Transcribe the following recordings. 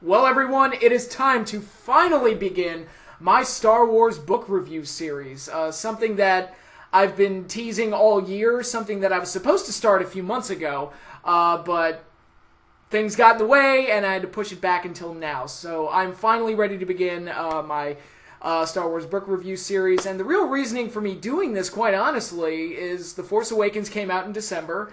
Well, everyone, it is time to finally begin my Star Wars book review series. Something that I've been teasing all year, something that I was supposed to start a few months ago, but things got in the way and I had to push it back until now. So I'm finally ready to begin my Star Wars book review series. And the real reasoning for me doing this, quite honestly, is The Force Awakens came out in December.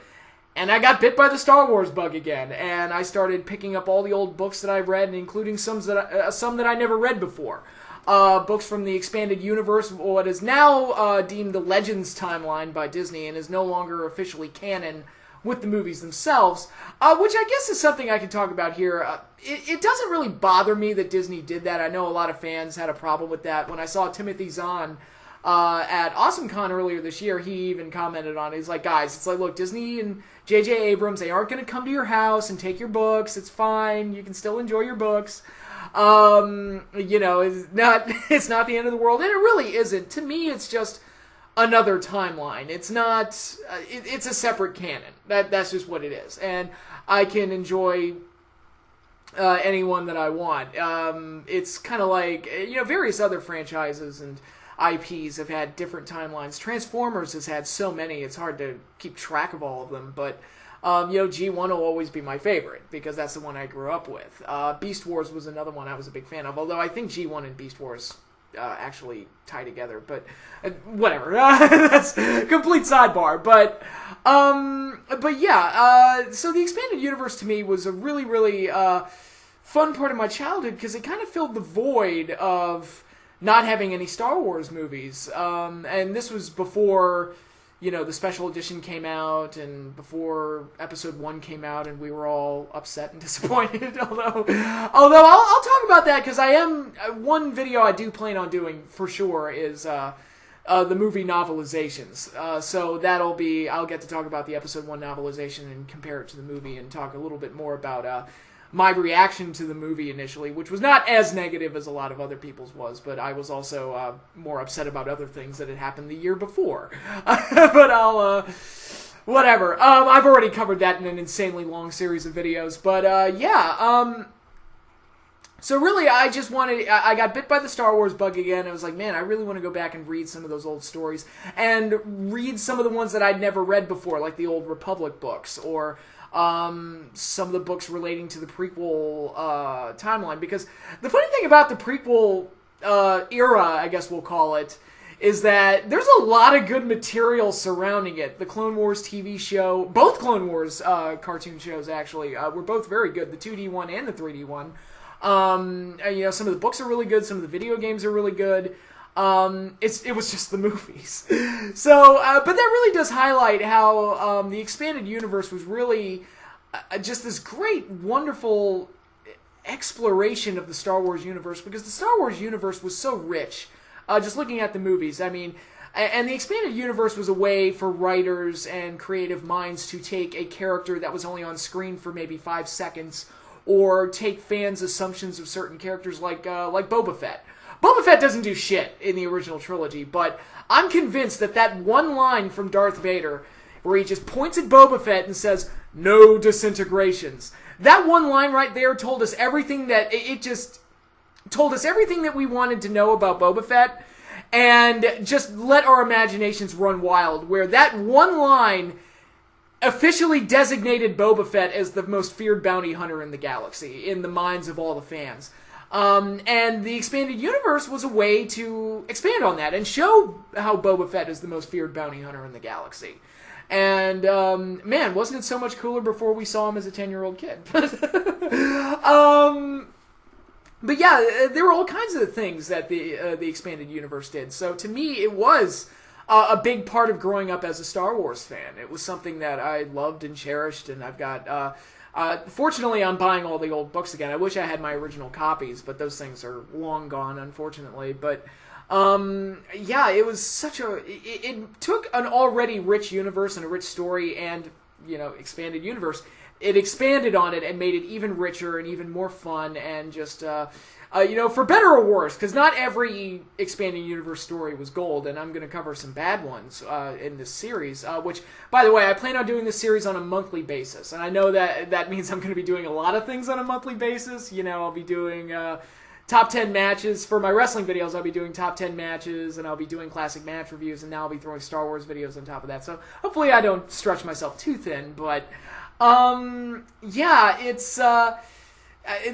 And I got bit by the Star Wars bug again, and I started picking up all the old books that I've read, including some that I never read before. Books from the expanded universe, what is now deemed the Legends timeline by Disney, and is no longer officially canon with the movies themselves, which I guess is something I can talk about here. It doesn't really bother me that Disney did that. I know a lot of fans had a problem with that. When I saw Timothy Zahn at AwesomeCon earlier this year, he even commented on it. He's like, guys, it's like, look, Disney and J.J. Abrams, they aren't going to come to your house and take your books. It's fine. You can still enjoy your books. It's not the end of the world. And it really isn't. To me, it's just another timeline. It's not, it's a separate canon. That's just what it is. And I can enjoy anyone that I want. It's kind of like, various other franchises and IPs have had different timelines. Transformers has had so many, it's hard to keep track of all of them, but G1 will always be my favorite, because that's the one I grew up with. Beast Wars was another one I was a big fan of, although I think G1 and Beast Wars actually tie together, but whatever. That's a complete sidebar, but yeah, so the expanded universe to me was a really, really fun part of my childhood, because it kind of filled the void of not having any Star Wars movies. And this was before, the special edition came out, and before Episode 1 came out, and we were all upset and disappointed. Although I'll talk about that, because one video I do plan on doing for sure is the movie novelizations. So I'll get to talk about the Episode 1 novelization and compare it to the movie, and talk a little bit more about my reaction to the movie initially, which was not as negative as a lot of other people's was, but I was also more upset about other things that had happened the year before. But whatever. I've already covered that in an insanely long series of videos, but so really I got bit by the Star Wars bug again. I was like, man, I really want to go back and read some of those old stories, and read some of the ones that I'd never read before, like the old Republic books, or some of the books relating to the prequel timeline. Because the funny thing about the prequel era, I guess we'll call it, is that there's a lot of good material surrounding it. The Clone Wars TV show, both Clone Wars cartoon shows actually, were both very good. The 2D one and the 3D one. Some of the books are really good. Some of the video games are really good. It was just the movies. So, but that really does highlight how the expanded universe was really just this great, wonderful exploration of the Star Wars universe, because the Star Wars universe was so rich. Just looking at the movies, I mean, and the expanded universe was a way for writers and creative minds to take a character that was only on screen for maybe 5 seconds, or take fans' assumptions of certain characters like Boba Fett. Boba Fett doesn't do shit in the original trilogy, but I'm convinced that one line from Darth Vader, where he just points at Boba Fett and says, "No disintegrations," that one line right there told us everything it just told us everything that we wanted to know about Boba Fett, and just let our imaginations run wild, where that one line officially designated Boba Fett as the most feared bounty hunter in the galaxy, in the minds of all the fans. And the expanded universe was a way to expand on that and show how Boba Fett is the most feared bounty hunter in the galaxy. And, man, wasn't it so much cooler before we saw him as a 10-year-old kid? But yeah, there were all kinds of things that the expanded universe did. So to me, it was a big part of growing up as a Star Wars fan. It was something that I loved and cherished, and I've got... fortunately, I'm buying all the old books again. I wish I had my original copies, but those things are long gone, unfortunately. But, it was it took an already rich universe and a rich story and, expanded universe. it expanded on it and made it even richer and even more fun and just, for better or worse, because not every expanding universe story was gold, and I'm going to cover some bad ones in this series, which, by the way, I plan on doing this series on a monthly basis, and I know that means I'm going to be doing a lot of things on a monthly basis. I'll be doing top 10 matches. For my wrestling videos, I'll be doing top 10 matches, and I'll be doing classic match reviews, and now I'll be throwing Star Wars videos on top of that. So hopefully I don't stretch myself too thin, but it's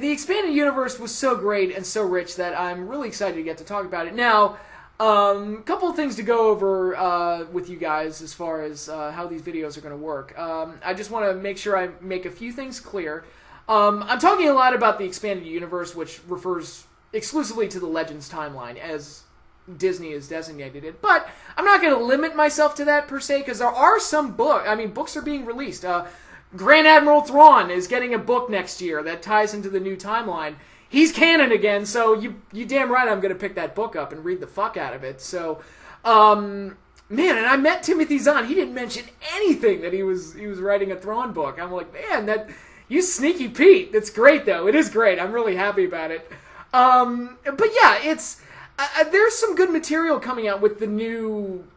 the expanded universe was so great and so rich that I'm really excited to get to talk about it. Now, a couple of things to go over with you guys as far as how these videos are going to work. I just want to make sure I make a few things clear. I'm talking a lot about the expanded universe, which refers exclusively to the Legends timeline, as Disney has designated it. But I'm not going to limit myself to that, per se, because there are some books are being released. Grand Admiral Thrawn is getting a book next year that ties into the new timeline. He's canon again, so you damn right I'm going to pick that book up and read the fuck out of it. So, man, and I met Timothy Zahn. He didn't mention anything that he was writing a Thrawn book. I'm like, man, you sneaky Pete. That's great, though. It is great. I'm really happy about it. But yeah, it's there's some good material coming out with the new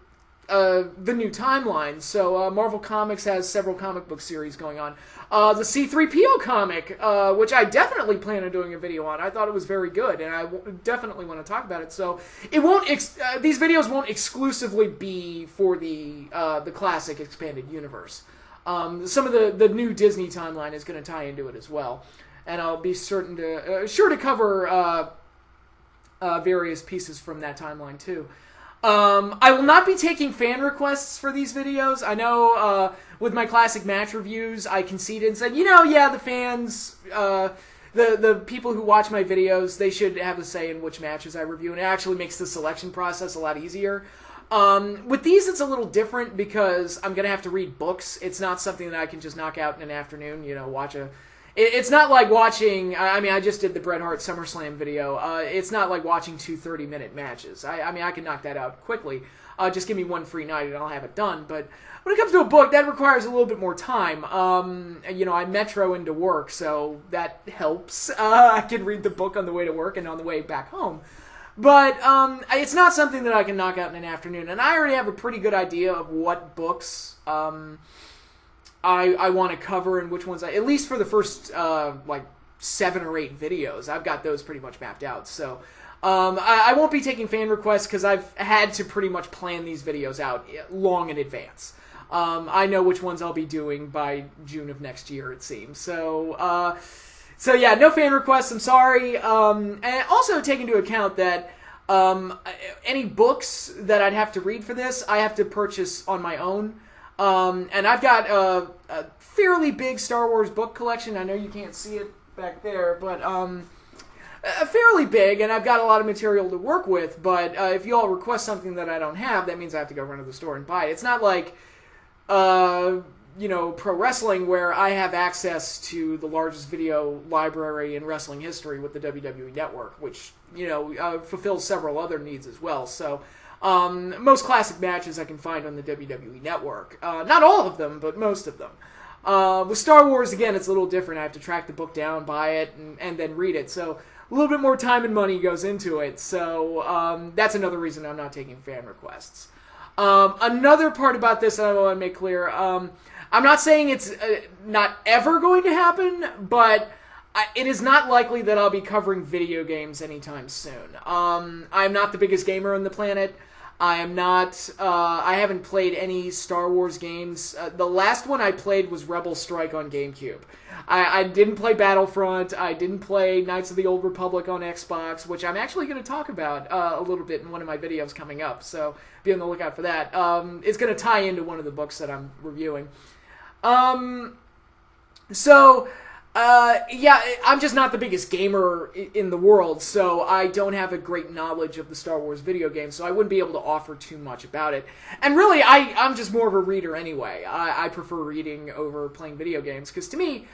timeline. So Marvel Comics has several comic book series going on. The C-3PO comic, which I definitely plan on doing a video on. I thought it was very good, and I definitely want to talk about it. So it won't. These videos won't exclusively be for the classic expanded universe. Some of the new Disney timeline is going to tie into it as well, and I'll be sure to cover various pieces from that timeline too. I will not be taking fan requests for these videos. I know with my classic match reviews, I conceded and said, the fans, the people who watch my videos, they should have a say in which matches I review, and it actually makes the selection process a lot easier. With these, it's a little different because I'm going to have to read books. It's not something that I can just knock out in an afternoon, watch a... It's not like watching... I just did the Bret Hart SummerSlam video. It's not like watching 2 30-minute matches. I can knock that out quickly. Just give me one free night and I'll have it done. But when it comes to a book, that requires a little bit more time. I metro into work, so that helps. I can read the book on the way to work and on the way back home. But it's not something that I can knock out in an afternoon. And I already have a pretty good idea of what books I want to cover and which ones at least for the first 7 or 8 videos, I've got those pretty much mapped out. So I won't be taking fan requests because I've had to pretty much plan these videos out long in advance. I know which ones I'll be doing by June of next year, it seems. So yeah, no fan requests, I'm sorry. And also take into account that any books that I'd have to read for this, I have to purchase on my own. And I've got a fairly big Star Wars book collection. I know you can't see it back there, but fairly big, and I've got a lot of material to work with. But if you all request something that I don't have, that means I have to go run to the store and buy it. It's not like pro wrestling where I have access to the largest video library in wrestling history with the WWE Network, which fulfills several other needs as well. So. Most classic matches I can find on the WWE Network. Not all of them, but most of them. With Star Wars, again, it's a little different. I have to track the book down, buy it, and then read it. So a little bit more time and money goes into it. So that's another reason I'm not taking fan requests. Another part about this that I want to make clear, I'm not saying it's not ever going to happen, but it is not likely that I'll be covering video games anytime soon. I'm not the biggest gamer on the planet. I am not, I haven't played any Star Wars games. The last one I played was Rebel Strike on GameCube. I didn't play Battlefront. I didn't play Knights of the Old Republic on Xbox, which I'm actually going to talk about a little bit in one of my videos coming up, so be on the lookout for that. It's going to tie into one of the books that I'm reviewing. Yeah, I'm just not the biggest gamer in the world, so I don't have a great knowledge of the Star Wars video games, so I wouldn't be able to offer too much about it. And really, I'm just more of a reader anyway. I prefer reading over playing video games, because to me,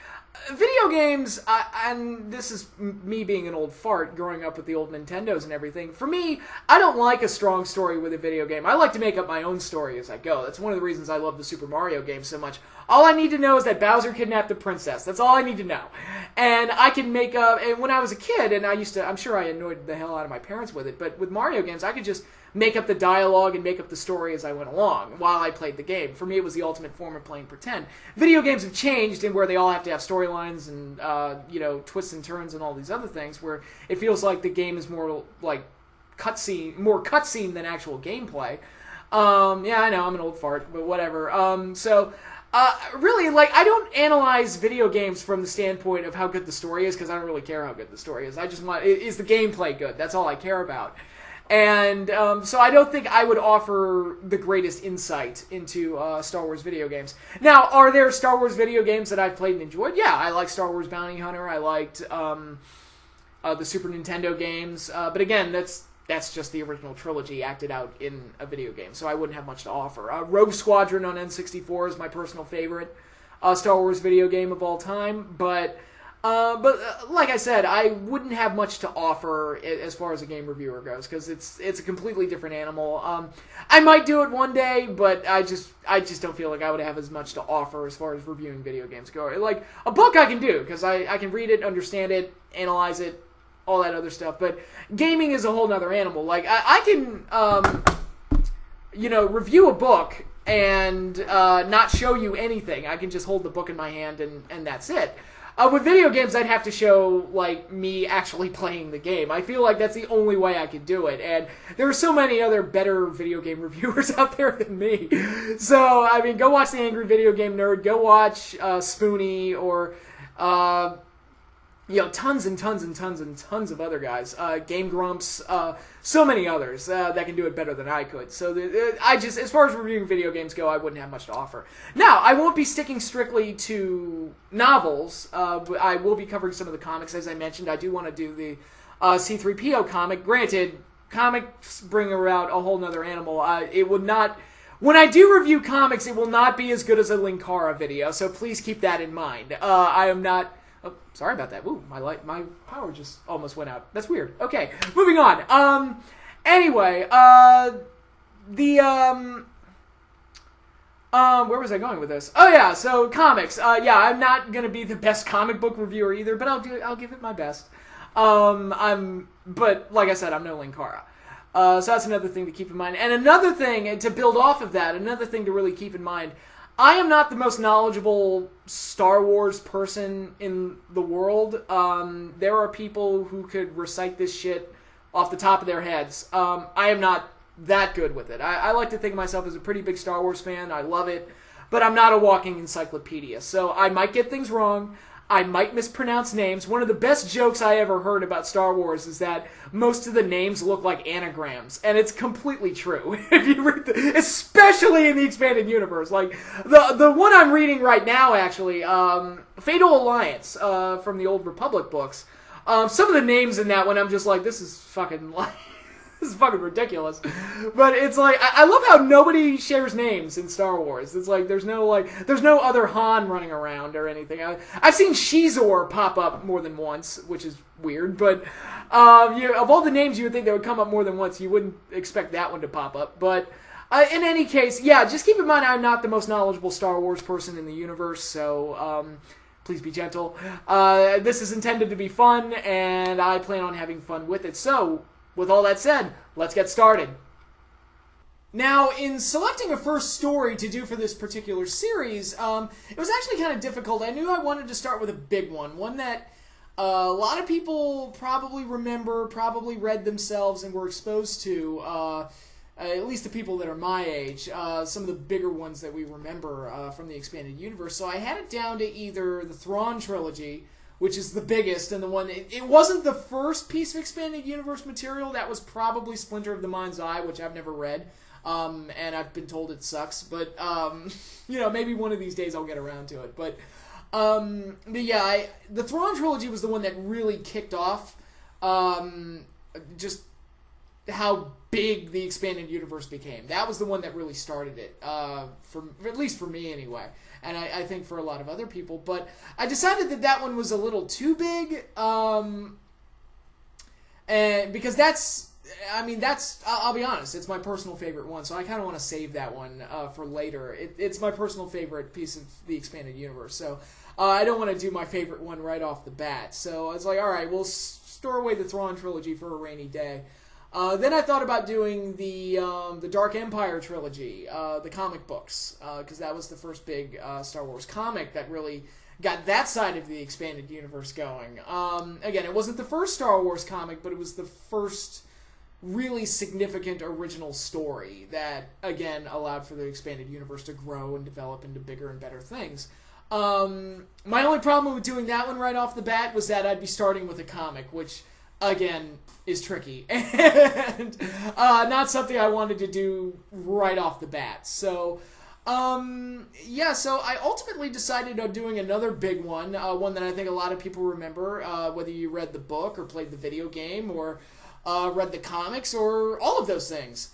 video games, and this is me being an old fart, growing up with the old Nintendos and everything, for me, I don't like a strong story with a video game. I like to make up my own story as I go. That's one of the reasons I love the Super Mario game so much. All I need to know is that Bowser kidnapped the princess. That's all I need to know. And I can make up, and when I was a kid, and I'm sure I annoyed the hell out of my parents with it, but with Mario games, I could just make up the dialogue and make up the story as I went along while I played the game. For me, it was the ultimate form of playing pretend. Video games have changed in where they all have to have storylines and, twists and turns and all these other things, where it feels like the game is more like more cutscene than actual gameplay. Yeah, I know, I'm an old fart, but whatever. Really, like, I don't analyze video games from the standpoint of how good the story is, because I don't really care how good the story is. I just want, is the gameplay good? That's all I care about. And so I don't think I would offer the greatest insight into Star Wars video games. Now, are there Star Wars video games that I've played and enjoyed? Yeah, I like Star Wars Bounty Hunter. I liked the Super Nintendo games. But again, that's just the original trilogy acted out in a video game, so I wouldn't have much to offer. Rogue Squadron on N64 is my personal favorite Star Wars video game of all time, but like I said, I wouldn't have much to offer as far as a game reviewer goes, because it's a completely different animal. I might do it one day, but I just don't feel like I would have as much to offer as far as reviewing video games go. Like, a book I can do, because I can read it, understand it, analyze it, all that other stuff, but gaming is a whole nother animal. Like, I can, review a book and not show you anything. I can just hold the book in my hand and that's it. With video games, I'd have to show, like, me actually playing the game. I feel like that's the only way I could do it, and there are so many other better video game reviewers out there than me. So, I mean, go watch The Angry Video Game Nerd, go watch Spoonie, or tons and tons and tons and tons of other guys. Game Grumps, so many others that can do it better than I could. So as far as reviewing video games go, I wouldn't have much to offer. Now, I won't be sticking strictly to novels. But I will be covering some of the comics, as I mentioned. I do want to do the C-3PO comic. Granted, comics bring about a whole nother animal. It would not... When I do review comics, it will not be as good as a Linkara video, so please keep that in mind. I am not... Oh, sorry about that. Ooh, my power just almost went out. That's weird. Okay, moving on. Anyway, where was I going with this? Oh yeah, so comics. I'm not gonna be the best comic book reviewer either, but I'll give it my best. But like I said, I'm no Linkara. So that's another thing to keep in mind. And another thing to build off of that, another thing to really keep in mind. I am not the most knowledgeable Star Wars person in the world. There are people who could recite this shit off the top of their heads. I am not that good with it. I like to think of myself as a pretty big Star Wars fan. I love it. But I'm not a walking encyclopedia. So I might get things wrong. I might mispronounce names. One of the best jokes I ever heard about Star Wars is that most of the names look like anagrams, and it's completely true. If you read especially in the expanded universe, like the one I'm reading right now, actually, Fatal Alliance from the Old Republic books. Some of the names in that one, I'm just like, this is fucking this is fucking ridiculous. But it's like, I love how nobody shares names in Star Wars. It's like, there's no other Han running around or anything. I've seen Shizor pop up more than once, which is weird, but of all the names you would think that would come up more than once, you wouldn't expect that one to pop up. But in any case, yeah, just keep in mind I'm not the most knowledgeable Star Wars person in the universe, so please be gentle. This is intended to be fun, and I plan on having fun with it. So, with all that said, let's get started. Now, in selecting a first story to do for this particular series, it was actually kind of difficult. I knew I wanted to start with a big one that a lot of people probably remember, probably read themselves and were exposed to, at least the people that are my age, some of the bigger ones that we remember from the expanded universe. So I had it down to either the Thrawn trilogy, which is the biggest, and the one... It wasn't the first piece of expanded universe material. That was probably Splinter of the Mind's Eye, which I've never read, and I've been told it sucks. But, maybe one of these days I'll get around to it. But yeah, the Thrawn trilogy was the one that really kicked off just how big the expanded universe became. That was the one that really started it, at least for me anyway. And I think for a lot of other people. But I decided that one was a little too big, and because that's I mean, I'll be honest, it's my personal favorite one, so I kind of want to save that one for later. It's my personal favorite piece of the expanded universe, so I don't want to do my favorite one right off the bat. So I was like, all right, we'll store away the Thrawn trilogy for a rainy day. Then I thought about doing the Dark Empire trilogy, the comic books, because that was the first big Star Wars comic that really got that side of the expanded universe going. Again, it wasn't the first Star Wars comic, but it was the first really significant original story that, again, allowed for the expanded universe to grow and develop into bigger and better things. My only problem with doing that one right off the bat was that I'd be starting with a comic, which, again, is tricky. And not something I wanted to do right off the bat. So, yeah, so I ultimately decided on doing another big one, one that I think a lot of people remember, whether you read the book or played the video game or read the comics or all of those things.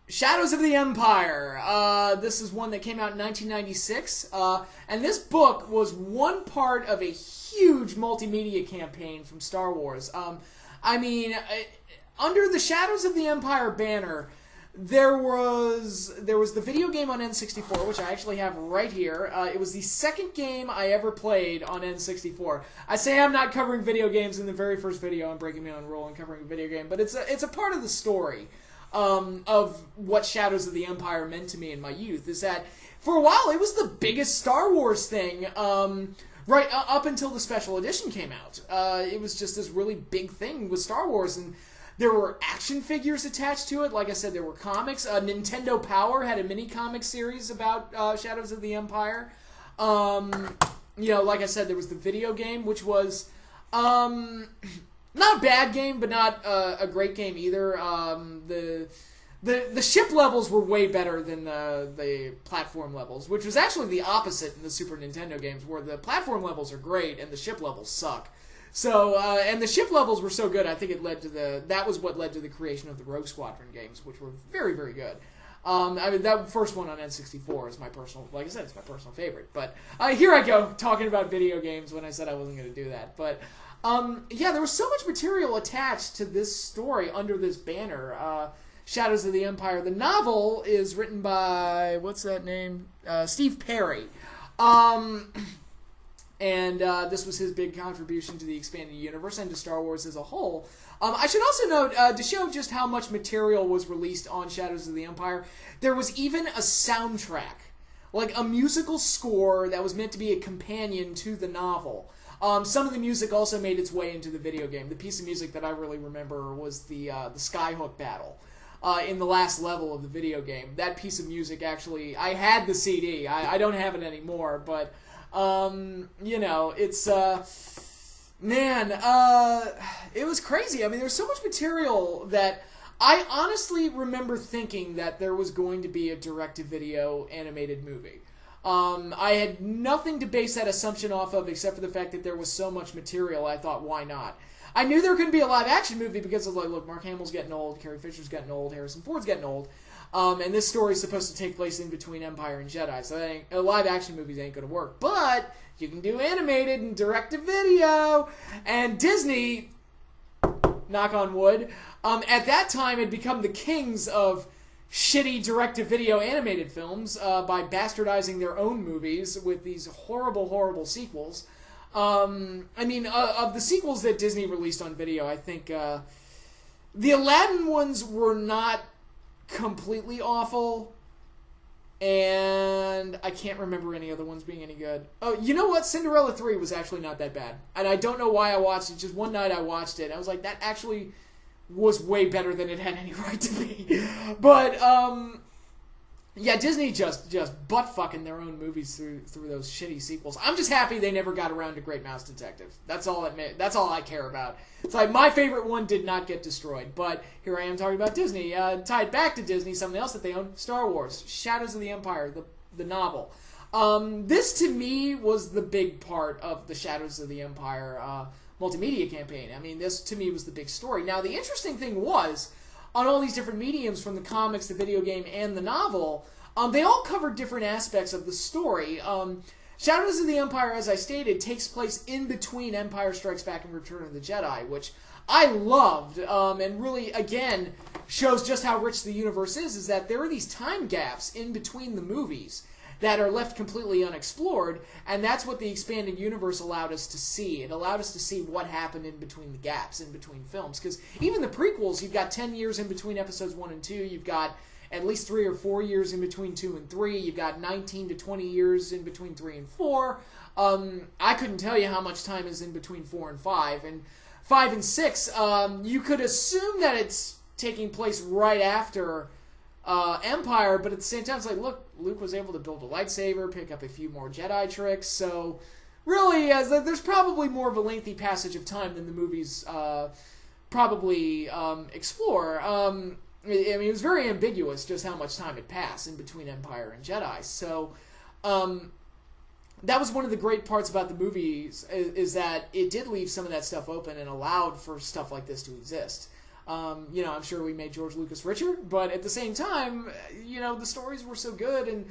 Shadows of the Empire. This is one that came out in 1996, and this book was one part of a huge multimedia campaign from Star Wars. I mean, under the Shadows of the Empire banner, there was the video game on N64, which I actually have right here. It was the second game I ever played on N64. I say I'm not covering video games in the very first video. I'm breaking my own rule and covering a video game, but it's a part of the story of what Shadows of the Empire meant to me in my youth. Is that for a while it was the biggest Star Wars thing. Right up until the special edition came out. It was just this really big thing with Star Wars, and there were action figures attached to it. Like I said, there were comics. Nintendo Power had a mini-comic series about Shadows of the Empire. You know, like I said, there was the video game, which was not a bad game, but not a great game either. The ship levels were way better than the platform levels, which was actually the opposite in the Super Nintendo games, where the platform levels are great and the ship levels suck. So, and the ship levels were so good, I think that was what led to the creation of the Rogue Squadron games, which were very, very good. I mean, that first one on N64 is my personal, like I said, it's my personal favorite. But here I go, talking about video games when I said I wasn't going to do that. But, yeah, there was so much material attached to this story under this banner. Shadows of the Empire. The novel is written by, what's that name? Steve Perry. And this was his big contribution to the expanded universe and to Star Wars as a whole. I should also note, to show just how much material was released on Shadows of the Empire, there was even a soundtrack, like a musical score that was meant to be a companion to the novel. Some of the music also made its way into the video game. The piece of music that I really remember was the Skyhook battle. In the last level of the video game. That piece of music actually, I had the CD. I don't have it anymore, but, you know, it's, man, it was crazy. I mean, there's so much material that I honestly remember thinking that there was going to be a direct-to-video animated movie. I had nothing to base that assumption off of except for the fact that there was so much material. I thought, why not? I knew there couldn't be a live-action movie because I was like, look, Mark Hamill's getting old, Carrie Fisher's getting old, Harrison Ford's getting old, and this story's supposed to take place in between Empire and Jedi, so live-action movies ain't going to work. But you can do animated and direct-to-video, and Disney, knock on wood, at that time had become the kings of shitty direct-to-video animated films by bastardizing their own movies with these horrible, horrible sequels. I mean, of the sequels that Disney released on video, I think the Aladdin ones were not completely awful, and I can't remember any other ones being any good. Oh, you know what? Cinderella 3 was actually not that bad, and I don't know why I watched it. Just one night I watched it, and I was like, that actually was way better than it had any right to be. But, yeah, Disney just butt-fucking their own movies through those shitty sequels. I'm just happy they never got around to Great Mouse Detective. That's all I care about. It's like, my favorite one did not get destroyed, but here I am talking about Disney. Tied back to Disney, something else that they own, Star Wars, Shadows of the Empire, the novel. This, to me, was the big part of the Shadows of the Empire multimedia campaign. I mean, this, to me, was the big story. Now, the interesting thing was, on all these different mediums, from the comics, the video game, and the novel, they all covered different aspects of the story. Shadows of the Empire, as I stated, takes place in between Empire Strikes Back and Return of the Jedi, which I loved, and really, again, shows just how rich the universe is that there are these time gaps in between the movies that are left completely unexplored, and that's what the expanded universe allowed us to see. It allowed us to see what happened in between the gaps, in between films, because even the prequels, you've got 10 years in between episodes 1 and 2, you've got at least 3 or 4 years in between 2 and 3, you've got 19 to 20 years in between 3 and 4. I couldn't tell you how much time is in between 4 and 5, and 5 and 6, you could assume that it's taking place right after Empire, but at the same time, it's like, look, Luke was able to build a lightsaber, pick up a few more Jedi tricks, so really, there's probably more of a lengthy passage of time than the movies probably explore. I mean, it was very ambiguous just how much time had passed in between Empire and Jedi, so that was one of the great parts about the movies, is that it did leave some of that stuff open and allowed for stuff like this to exist. I'm sure we made George Lucas richer, but at the same time, the stories were so good, and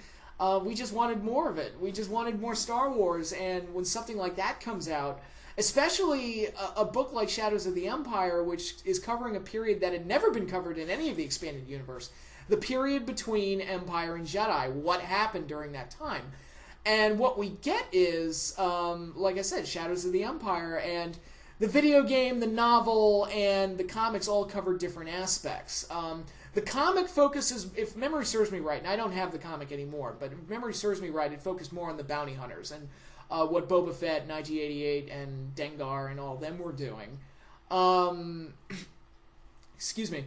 we just wanted more of it. We just wanted more Star Wars, and when something like that comes out, especially a book like Shadows of the Empire, which is covering a period that had never been covered in any of the expanded universe, the period between Empire and Jedi, what happened during that time. And what we get is, like I said, Shadows of the Empire, and the video game, the novel, and the comics all cover different aspects. The comic focuses, if memory serves me right, and I don't have the comic anymore, but if memory serves me right, it focused more on the bounty hunters and what Boba Fett and IG-88 and Dengar and all of them were doing. Excuse me.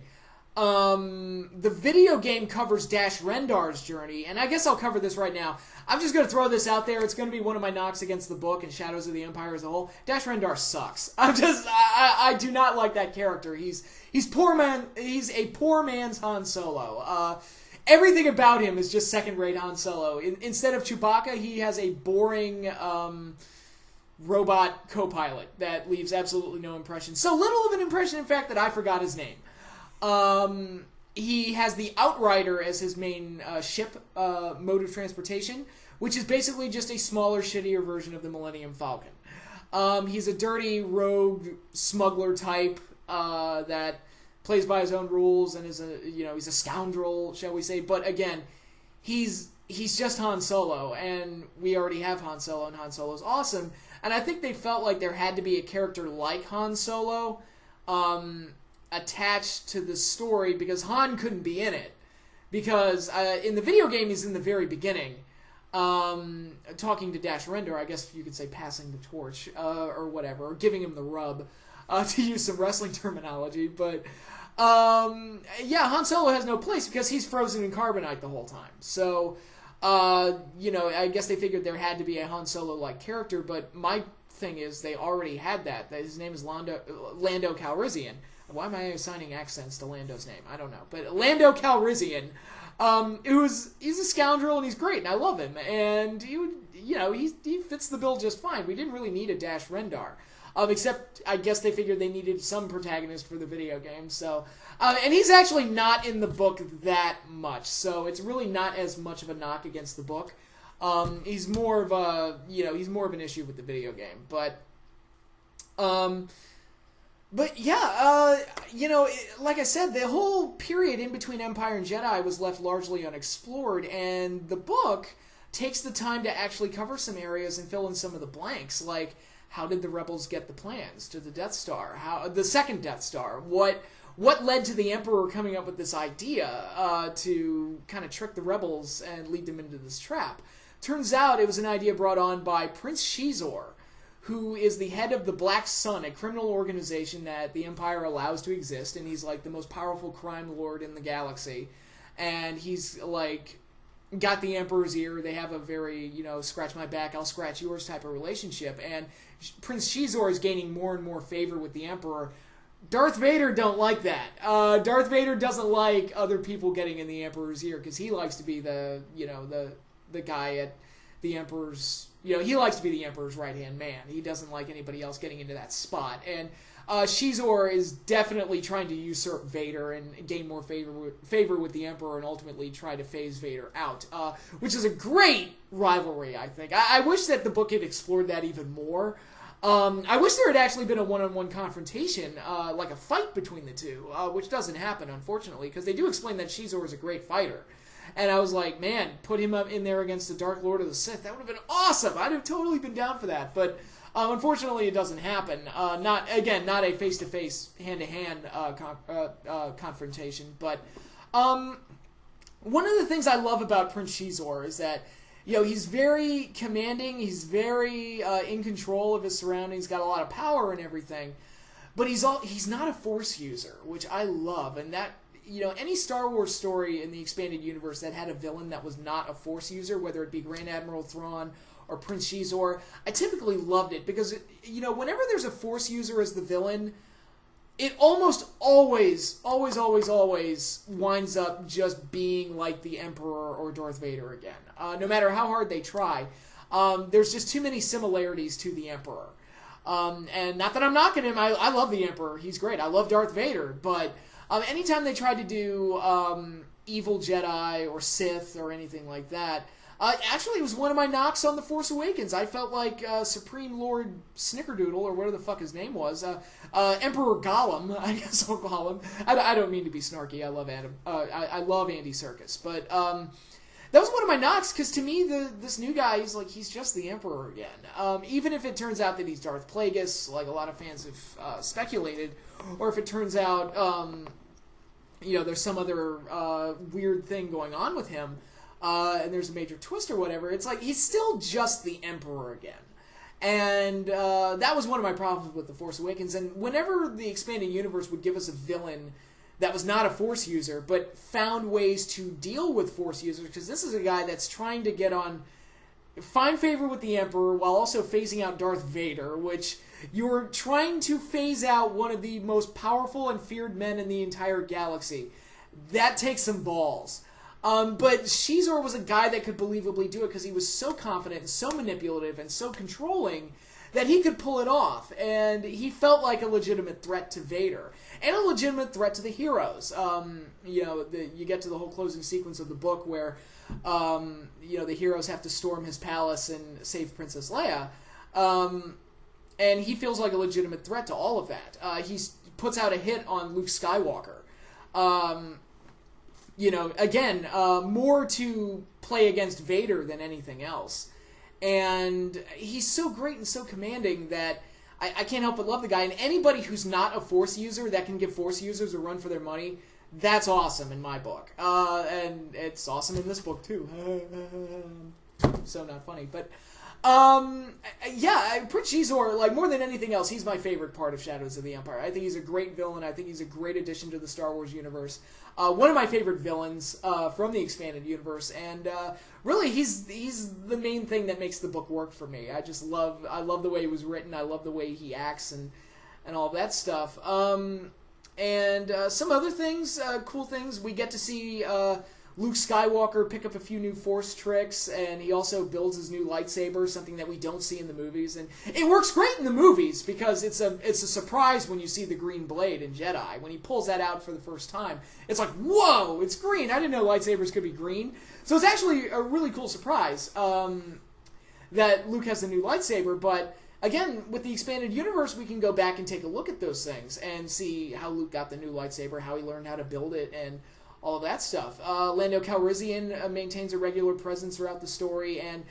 The video game covers Dash Rendar's journey, and I guess I'll cover this right now. I'm just going to throw this out there. It's going to be one of my knocks against the book and Shadows of the Empire as a whole. Dash Rendar sucks. I do not like that character. He's poor man. He's a poor man's Han Solo. Everything about him is just second-rate Han Solo. Instead of Chewbacca, he has a boring robot co-pilot that leaves absolutely no impression. So little of an impression, in fact, that I forgot his name. He has the Outrider as his main ship mode of transportation, which is basically just a smaller, shittier version of the Millennium Falcon. He's a dirty, rogue, smuggler type that plays by his own rules and is he's a scoundrel, shall we say. But again, he's just Han Solo, and we already have Han Solo, and Han Solo's awesome. And I think they felt like there had to be a character like Han Solo attached to the story, because Han couldn't be in it. Because in the video game, he's in the very beginning, talking to Dash Rendar, I guess you could say passing the torch, or whatever, or giving him the rub, to use some wrestling terminology. But, Han Solo has no place because he's frozen in carbonite the whole time. So, I guess they figured there had to be a Han Solo-like character, but my thing is they already had that. His name is Lando Calrissian. Why am I assigning accents to Lando's name? I don't know. But Lando Calrissian, he's a scoundrel and he's great and I love him. And he fits the bill just fine. We didn't really need a Dash Rendar. Except I guess they figured they needed some protagonist for the video game. So, and he's actually not in the book that much. So it's really not as much of a knock against the book. He's more of an issue with the video game. But like I said, the whole period in between Empire and Jedi was left largely unexplored, and the book takes the time to actually cover some areas and fill in some of the blanks, like how did the rebels get the plans to the Death Star, the second Death Star, what led to the Emperor coming up with this idea to kind of trick the rebels and lead them into this trap. Turns out it was an idea brought on by Prince Shizor, who is the head of the Black Sun, a criminal organization that the Empire allows to exist, and he's like the most powerful crime lord in the galaxy. And he's like got the Emperor's ear. They have a very, scratch my back, I'll scratch yours type of relationship. And Prince Shizor is gaining more and more favor with the Emperor. Darth Vader don't like that. Darth Vader doesn't like other people getting in the Emperor's ear because he likes to be the guy at the Emperor's he likes to be the Emperor's right-hand man. He doesn't like anybody else getting into that spot. And Shizor is definitely trying to usurp Vader and gain more favor with the Emperor and ultimately try to phase Vader out, which is a great rivalry, I think. I wish that the book had explored that even more. I wish there had actually been a one-on-one confrontation, like a fight between the two, which doesn't happen, unfortunately, because they do explain that Shizor is a great fighter. And I was like, man, put him up in there against the Dark Lord of the Sith. That would have been awesome. I'd have totally been down for that. But unfortunately, it doesn't happen. Not a face-to-face, hand-to-hand confrontation. But one of the things I love about Prince Shizor is that, he's very commanding. He's very in control of his surroundings. Got a lot of power and everything. But he's not a Force user, which I love. And that... any Star Wars story in the expanded universe that had a villain that was not a Force user, whether it be Grand Admiral Thrawn or Prince Shizor, I typically loved it because, whenever there's a Force user as the villain, it almost always winds up just being like the Emperor or Darth Vader again. No matter how hard they try, there's just too many similarities to the Emperor. And not that I'm knocking him, I love the Emperor, he's great, I love Darth Vader, but... anytime they tried to do evil Jedi or Sith or anything like that, actually it was one of my knocks on The Force Awakens. I felt like Supreme Lord Snickerdoodle, or whatever the fuck his name was, Emperor Gollum, I guess I'll call him. I don't mean to be snarky. I love I love Andy Serkis, but that was one of my knocks because to me this new guy he's just the Emperor again. Even if it turns out that he's Darth Plagueis, like a lot of fans have speculated, or if it turns out there's some other weird thing going on with him, and there's a major twist or whatever, it's like he's still just the Emperor again. And that was one of my problems with The Force Awakens. And whenever the expanded universe would give us a villain that was not a Force user, but found ways to deal with Force users, because this is a guy that's trying to find favor with the Emperor while also phasing out Darth Vader, which you're trying to phase out one of the most powerful and feared men in the entire galaxy. That takes some balls. But Shizor was a guy that could believably do it because he was so confident and so manipulative and so controlling that he could pull it off. And he felt like a legitimate threat to Vader and a legitimate threat to the heroes. You get to the whole closing sequence of the book where, the heroes have to storm his palace and save Princess Leia. And he feels like a legitimate threat to all of that. He puts out a hit on Luke Skywalker. More to play against Vader than anything else. And he's so great and so commanding that I can't help but love the guy. And anybody who's not a Force user that can give Force users a run for their money, that's awesome in my book. And it's awesome in this book, too. So not funny, but... Prince Shizor, more than anything else, he's my favorite part of Shadows of the Empire. I think he's a great villain. I think he's a great addition to the Star Wars universe. One of my favorite villains from the expanded universe, and really, he's the main thing that makes the book work for me. I love the way he was written. I love the way he acts and all of that stuff. And some other things, cool things. We get to see Luke Skywalker pick up a few new Force tricks, and he also builds his new lightsaber, something that we don't see in the movies. And it works great in the movies because it's a surprise when you see the green blade in Jedi. When he pulls that out for the first time, it's like, whoa, it's green. I didn't know lightsabers could be green. So it's actually a really cool surprise that Luke has the new lightsaber. But again, with the expanded universe, we can go back and take a look at those things and see how Luke got the new lightsaber, how he learned how to build it, and all of that stuff. Lando Calrissian maintains a regular presence throughout the story, and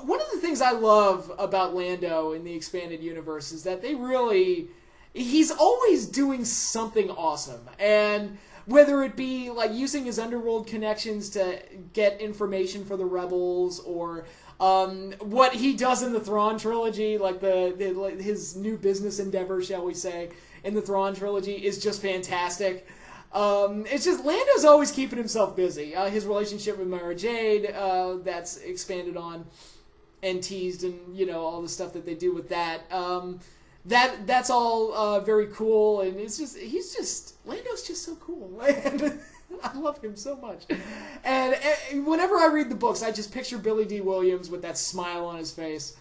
one of the things I love about Lando in the expanded universe is that he's always doing something awesome, and whether it be using his underworld connections to get information for the rebels, or what he does in the Thrawn trilogy, his new business endeavor, shall we say, in the Thrawn trilogy is just fantastic. It's just Lando's always keeping himself busy. His relationship with Mara Jade, that's expanded on and teased, and all the stuff that they do with that. That's all very cool, and Lando's just so cool. I love him so much. And whenever I read the books, I just picture Billy D. Williams with that smile on his face.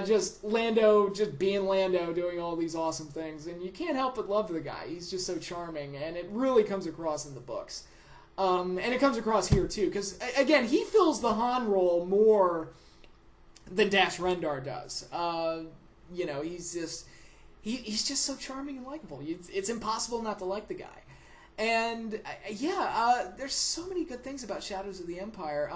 Just Lando, just being Lando, doing all these awesome things. And you can't help but love the guy. He's just so charming, and it really comes across in the books. And it comes across here, too, because, again, he fills the Han role more than Dash Rendar does. You know, he's just so charming and likable. It's impossible not to like the guy. And, there's so many good things about Shadows of the Empire.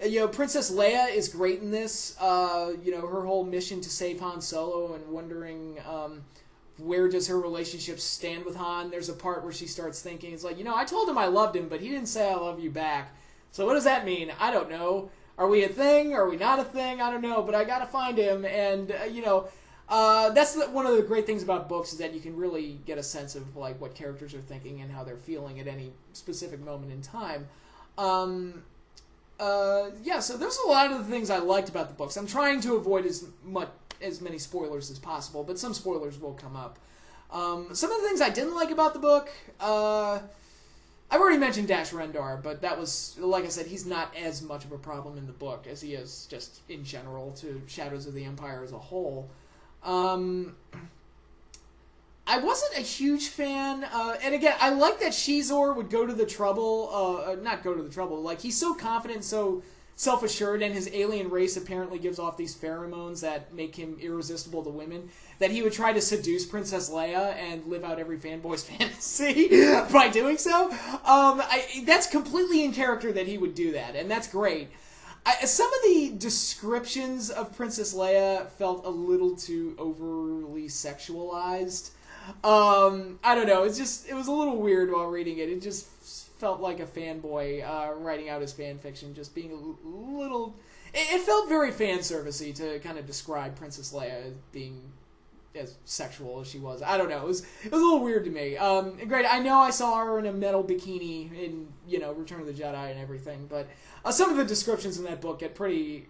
You know, Princess Leia is great in this. You know, her whole mission to save Han Solo and wondering where does her relationship stand with Han. There's a part where she starts thinking, it's like, you know, I told him I loved him, but he didn't say I love you back. So what does that mean? I don't know. Are we a thing? Are we not a thing? I don't know, but I gotta find him. And, you know, that's one of the great things about books is that you can really get a sense of, like, what characters are thinking and how they're feeling at any specific moment in time. So there's a lot of the things I liked about the books. I'm trying to avoid as many spoilers as possible, but some spoilers will come up. Some of the things I didn't like about the book, I've already mentioned Dash Rendar, but that was, like I said, he's not as much of a problem in the book as he is just in general to Shadows of the Empire as a whole. I wasn't a huge fan, and again, I like that Shizor would go to the trouble, not go to the trouble, like, he's so confident, so self-assured, and his alien race apparently gives off these pheromones that make him irresistible to women, that he would try to seduce Princess Leia and live out every fanboy's fantasy by doing so. That's completely in character that he would do that, and that's great. Some of the descriptions of Princess Leia felt a little too overly sexualized. I don't know. It was a little weird while reading it. It just felt like a fanboy writing out his fan fiction, just being a little. It felt very fan servicey to kind of describe Princess Leia as being as sexual as she was. I don't know. It was a little weird to me. Great. I know I saw her in a metal bikini in Return of the Jedi and everything, but some of the descriptions in that book get pretty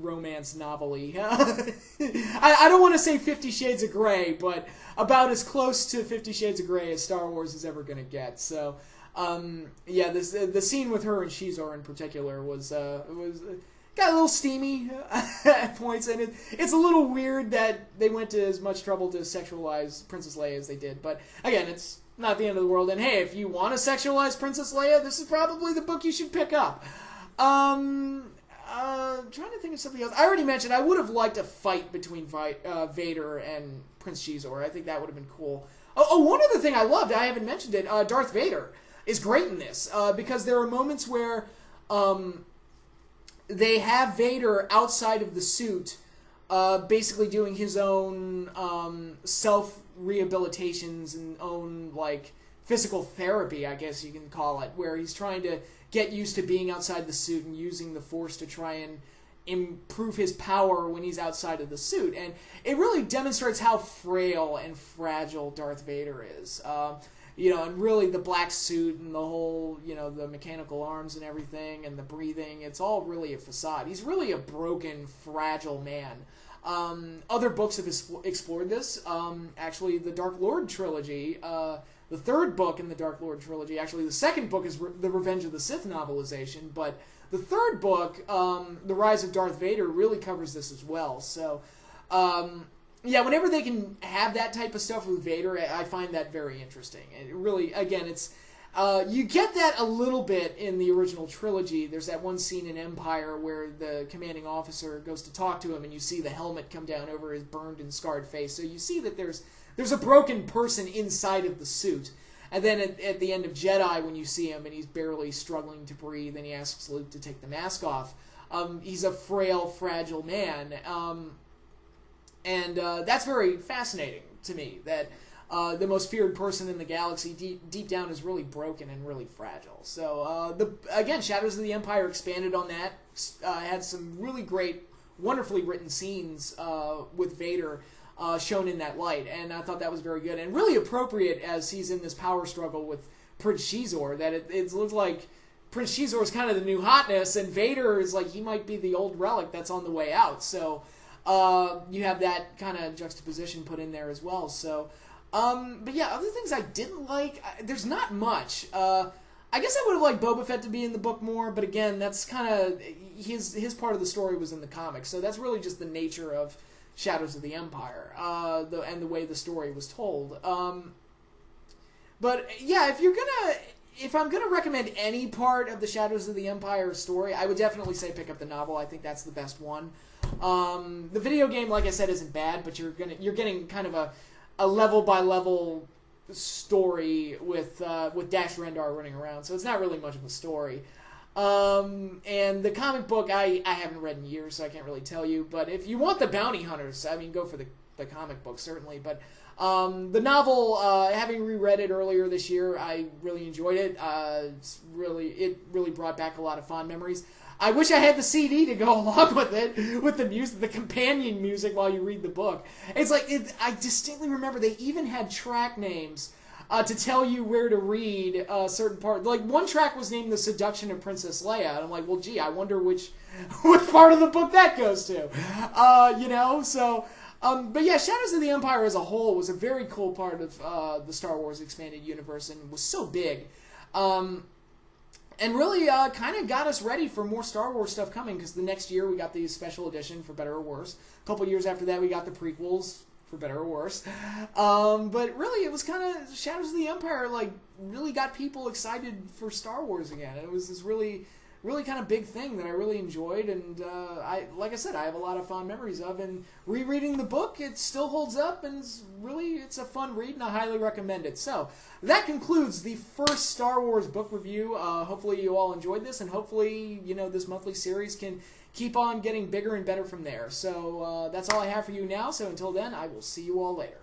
romance novel-y. I don't want to say 50 Shades of Grey, but about as close to 50 Shades of Grey as Star Wars is ever going to get. So, the scene with her and Shizor in particular was got a little steamy at points, and it's a little weird that they went to as much trouble to sexualize Princess Leia as they did. But again, it's not the end of the world. And hey, if you want to sexualize Princess Leia, this is probably the book you should pick up. Trying to think of something else. I already mentioned I would have liked a fight between Vader and Prince Shizor. I think that would have been cool. One other thing I loved, I haven't mentioned it, Darth Vader is great in this, because there are moments where they have Vader outside of the suit, basically doing his own self-rehabilitations and own, like, physical therapy, I guess you can call it, where he's trying to get used to being outside the suit and using the Force to try and improve his power when he's outside of the suit. And it really demonstrates how frail and fragile Darth Vader is. And really the black suit and the whole, the mechanical arms and everything and the breathing, it's all really a facade. He's really a broken, fragile man. Other books have explored this. Actually, the Dark Lord trilogy, the third book in the Dark Lord trilogy, actually the second book is the Revenge of the Sith novelization, but the third book, The Rise of Darth Vader, really covers this as well. So, whenever they can have that type of stuff with Vader, I find that very interesting. And it really, again, it's you get that a little bit in the original trilogy. There's that one scene in Empire where the commanding officer goes to talk to him, and you see the helmet come down over his burned and scarred face. So you see that there's a broken person inside of the suit. And then at the end of Jedi, when you see him and he's barely struggling to breathe and he asks Luke to take the mask off, he's a frail, fragile man. And that's very fascinating to me, that the most feared person in the galaxy deep down is really broken and really fragile. So, again, Shadows of the Empire expanded on that, had some really great, wonderfully written scenes with Vader shown in that light, and I thought that was very good and really appropriate as he's in this power struggle with Prince Shizor, that it looks like Prince Shizor is kind of the new hotness, and Vader is like, he might be the old relic that's on the way out. So you have that kind of juxtaposition put in there as well. So, but yeah, other things I didn't like, there's not much. I guess I would have liked Boba Fett to be in the book more, but again, that's kind of his part of the story was in the comics, so that's really just the nature of Shadows of the Empire, and the way the story was told. But yeah, if I'm gonna recommend any part of the Shadows of the Empire story, I would definitely say pick up the novel. I think that's the best one. The video game, like I said, isn't bad, but you're getting kind of a level by level story with Dash Rendar running around, so it's not really much of a story. And the comic book I haven't read in years, so I can't really tell you. But if you want the bounty hunters, I mean, go for the comic book certainly. But the novel, having reread it earlier this year, I really enjoyed it. It really brought back a lot of fond memories. I wish I had the CD to go along with it, with the music, the companion music while you read the book. It's like, I distinctly remember they even had track names to tell you where to read certain parts. Like, one track was named The Seduction of Princess Leia, and I'm like, well, gee, I wonder which part of the book that goes to. So... but yeah, Shadows of the Empire as a whole was a very cool part of the Star Wars expanded universe and was so big. And really kind of got us ready for more Star Wars stuff coming, because the next year we got the special edition, for better or worse. A couple years after that we got the prequels, for better or worse. But really it was kind of, Shadows of the Empire like really got people excited for Star Wars again. It was this really kind of big thing that I really enjoyed, and like I said, I have a lot of fond memories of, and rereading the book, it still holds up, and it's a fun read, and I highly recommend it. So, that concludes the first Star Wars book review. Hopefully you all enjoyed this, and hopefully, this monthly series can keep on getting bigger and better from there. So, that's all I have for you now, so until then, I will see you all later.